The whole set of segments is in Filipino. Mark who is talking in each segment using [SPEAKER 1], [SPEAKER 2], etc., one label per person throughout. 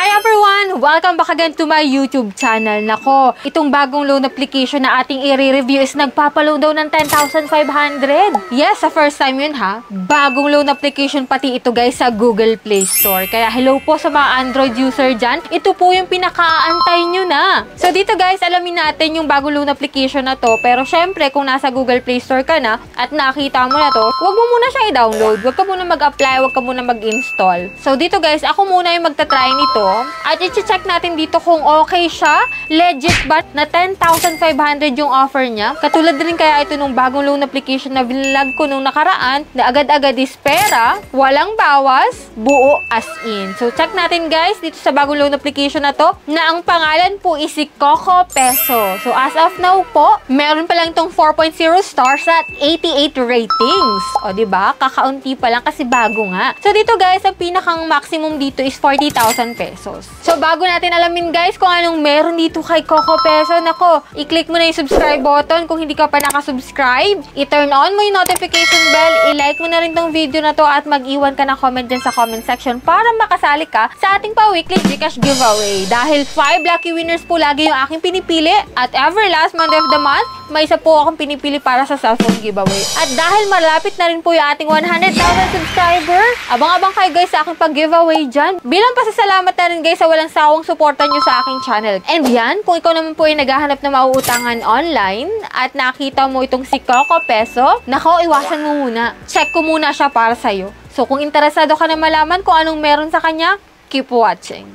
[SPEAKER 1] Hi everyone! Welcome back again to my YouTube channel. Nako, itong bagong loan application na ating i-review is nagpapaloan daw ng 10,500. Yes, sa first time yun ha. Bagong loan application pati ito guys sa Google Play Store. Kaya hello po sa mga Android user dyan. Ito po yung pinakaantay nyo na. So dito guys, alamin natin yung bagong loan application na to. Pero syempre, kung nasa Google Play Store ka na at nakita mo na to, huwag mo muna siya i-download. Huwag ka muna mag-apply, huwag ka muna mag-install. So dito guys, ako muna yung magta-try nito. At i-check natin dito kung okay siya, legit ba na 10,500 yung offer niya. Katulad din kaya ito nung bagong loan application na vlog ko nung nakaraan na agad-agad is pera, walang bawas, buo as in. So check natin guys dito sa bagong loan application na to na ang pangalan po is si Coco Peso. So as of now po, meron pa lang itong 4.0 stars at 88 ratings. O diba? Kakaunti pa lang kasi bago nga. So dito guys, ang pinakang maximum dito is 40,000 pesos. So, bago natin alamin guys kung anong meron dito kay Coco Peso, nako, i-click mo na yung subscribe button kung hindi ka pa nakasubscribe. I-turn on mo yung notification bell, i-like mo na rin tong video na to at mag-iwan ka ng comment dyan sa comment section para makasali ka sa ating pa-weekly Gcash giveaway. Dahil 5 lucky winners po lagi yung aking pinipili at every last Monday of the month, may isa po akong pinipili para sa cellphone giveaway. At dahil malapit na rin po yung ating 100,000 subscriber, abang-abang kayo guys sa aking pag-giveaway dyan. Bilang pasasalamat na rin guys sa walang sawang suporta nyo sa aking channel. And yan, kung ikaw naman po ay naghahanap na mauutangan online at nakita mo itong si Coco Peso, nako, iwasan mo muna. Check ko muna siya para sa'yo. So kung interesado ka na malaman kung anong meron sa kanya, keep watching.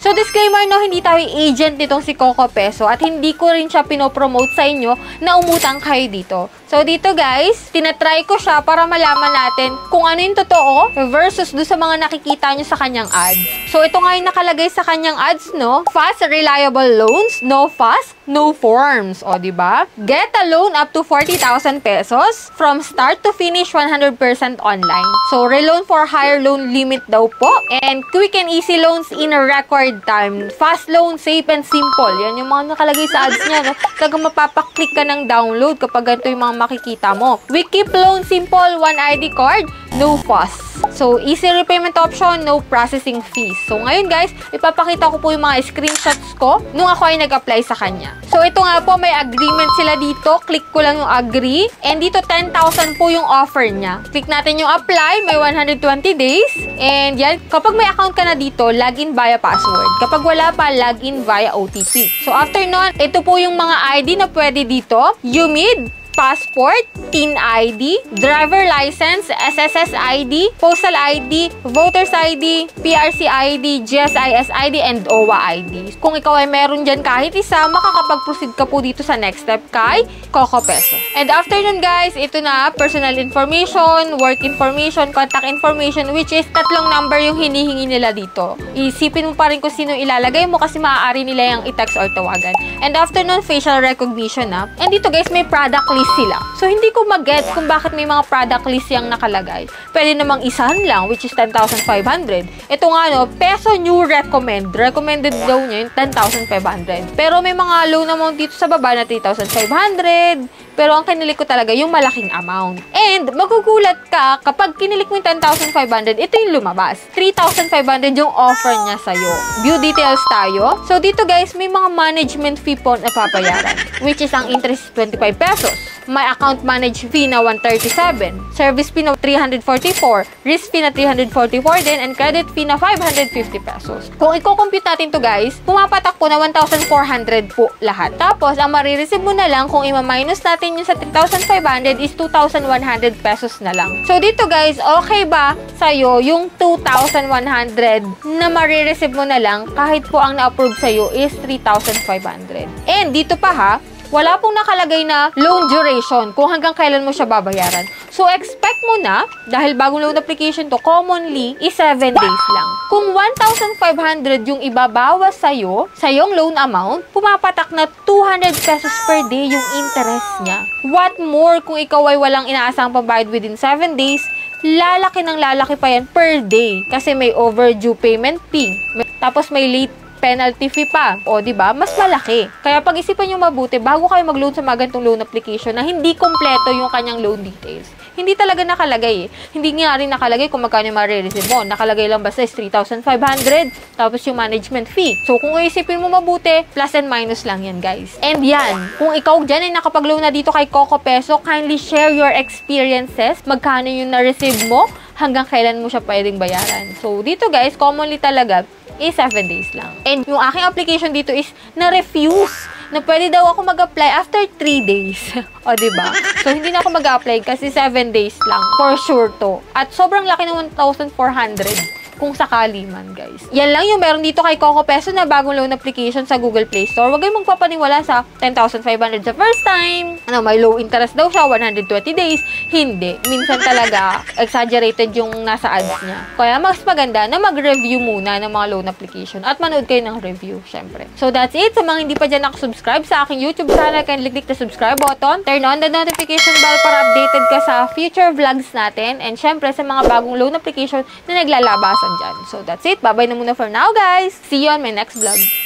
[SPEAKER 1] So, disclaimer no, hindi tayo agent nitong si Coco Peso at hindi ko rin siya pinopromote sa inyo na umutang kayo dito. So, dito guys, tinatry ko siya para malaman natin kung ano yung totoo versus do sa mga nakikita nyo sa kanyang ads. So, ito nga yung nakalagay sa kanyang ads, no? Fast, reliable loans, no fast, no forms. O, diba? Get a loan up to 40,000 pesos from start to finish 100% online. So, reloan for higher loan limit daw po. And quick and easy loans in a record time. Fast loan, safe and simple. Yan yung mga nakalagay sa ads niya, no? Talagang mapapaklik ka ng download kapag ganito yung mga makikita mo. We keep loan simple, one ID card, no fuss. So, easy repayment option, no processing fees. So, ngayon guys, ipapakita ko po yung mga screenshots ko nung ako ay nag-apply sa kanya. So, ito nga po, may agreement sila dito. Click ko lang yung agree. And dito, 10,000 po yung offer niya. Click natin yung apply, may 120 days. And yan, kapag may account ka na dito, login via password. Kapag wala pa, login via OTP. So, after nun, ito po yung mga ID na pwede dito. UMID, passport, TIN ID, driver license, SSS ID, postal ID, voters ID, PRC ID, GSIS ID, and OWA ID. Kung ikaw ay meron dyan kahit isa, makakapag-proceed ka po dito sa next step kay Coco Peso. And after nun guys, ito na, personal information, work information, contact information, which is tatlong number yung hinihingi nila dito. Isipin mo pa rin kung sino ilalagay mo kasi maaari nila yung i-text or tawagan. And after nun, facial recognition na. And dito guys, may product list sila. So, hindi ko mag-get kung bakit may mga product list yung nakalagay. Pwede namang isahan lang, which is 10,500. Ito nga, no, Peso new recommend. Recommended daw niya yung 10,500. Pero may mga loan amount dito sa baba na 3,500. Pero ang kinilik ko talaga yung malaking amount. And, magugulat ka, kapag kinilik mo yung 10,500, ito yung lumabas. 3,500 yung offer niya sa'yo. View details tayo. So, dito guys, may mga management fee po na papayaran. Which is ang interest 25 pesos. May account manage fee na 137. Service fee na 344. Risk fee na 344 din. And credit fee na 550 pesos. Kung i-compute natin to guys, pumapatak po na 1,400 po lahat. Tapos, ang marireceive mo na lang kung ima-minus natin yung sa 3,500 is 2,100 pesos na lang. So, dito guys, okay ba sa'yo yung 2,100 na marireceive mo na lang kahit po ang na-approve sa'yo is 3,500? And dito pa ha, wala pong nakalagay na loan duration kung hanggang kailan mo siya babayaran. So, expect mo na, dahil bagong loan application to, commonly, is 7 days lang. Kung 1,500 yung ibabawas sa'yo, sa iyong loan amount, pumapatak na 200 pesos per day yung interest niya. What more kung ikaw ay walang inaasang pambayad within 7 days, lalaki ng lalaki pa yan per day. Kasi may overdue payment fee. Tapos may late penalty fee pa. O, di ba? Mas malaki. Kaya pag-isipan nyo mabuti bago kayo mag-loan sa mga ganitong loan application na hindi kompleto yung kanyang loan details. Hindi talaga nakalagay eh. Hindi nga rin nakalagay kung magkano yung ma-receive mo. Nakalagay lang basta is 3,500. Tapos yung management fee. So, kung isipin mo mabuti, plus and minus lang yan, guys. And yan, kung ikaw dyan ay nakapag-loan na dito kay Coco Peso, kindly share your experiences. Magkano yung na-receive mo, hanggang kailan mo siya pwedeng bayaran. So, dito guys, commonly talaga, is 7 days lang. And yung aking application dito is na-refuse na pwede daw ako mag-apply after 3 days. O, diba? So, hindi na ako mag-apply kasi 7 days lang. For sure to. At sobrang laki ng 1,400 kung sakali man, guys. Yan lang yung meron dito kay Coco Peso na bagong loan application sa Google Play Store. Huwag kayong magpapaniwala sa 10,500 sa first time. May low interest daw siya, 120 days. Hindi. Minsan talaga, exaggerated yung nasa ads niya. Kaya mas maganda na mag-review muna ng mga loan application at manood kayo ng review, syempre. So, that's it. Sa mga hindi pa dyan nakasubscribe sa aking YouTube channel, kindly click the subscribe button. Turn on the notification bell para updated ka sa future vlogs natin. And syempre, sa mga bagong loan application na naglalabasan dyan. So, that's it. Bye-bye na muna for now, guys. See you on my next vlog.